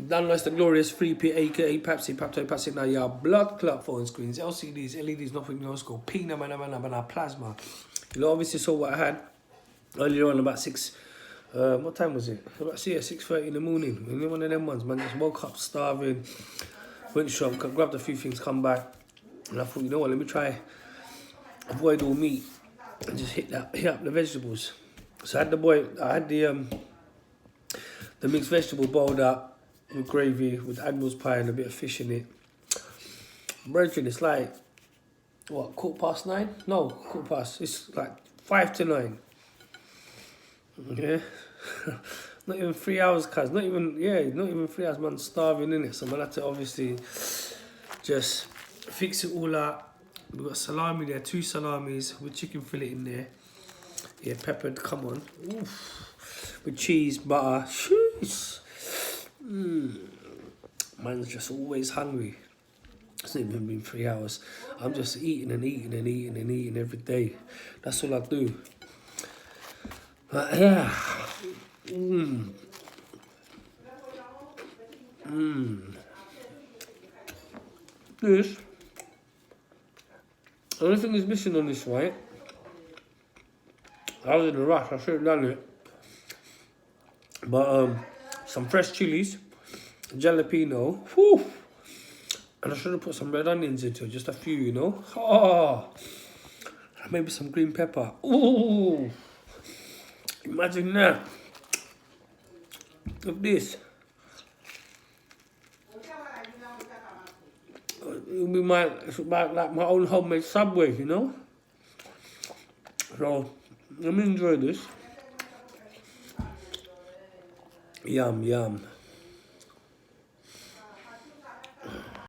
Done lost the glorious 3P, aka Pepsi, Pepto, Pepsi, now yeah, blood clot phone screens, LCDs, LEDs, nothing else called Pina, plasma. You know, obviously saw what I had earlier on about 6, what time was it? About 6:30 in the morning. You know, one of them ones, man, just woke up starving, went shop, grabbed a few things, come back, and I thought, you know what, let me try, avoid all meat, and just hit up the vegetables. So I had the mixed vegetable boiled up, with gravy, with admiral's pie and a bit of fish in it. Brethren, it's like, what, 9:15? No, 9:15. It's like 5 to 9. Yeah. Not even 3 hours, cuz. Not even 3 hours, man, starving in it. So man had to obviously just fix it all up. We've got salami there, 2 salamis with chicken fillet in there. Yeah, peppered, come on. Oof. With cheese, butter. Jeez. Man's just always hungry. It's not even been 3 hours. I'm just eating and eating and eating and eating every day. That's all I do. But yeah. This. The only thing is missing on this, right? I was in a rush. I should have done it. But some fresh chilies, jalapeno, whew. And I should have put some red onions into it, just a few, you know. Oh, maybe some green pepper. Ooh, imagine that. Look at this. It'll be it's about like my own homemade Subway, you know. So let me enjoy this. Yum, yum.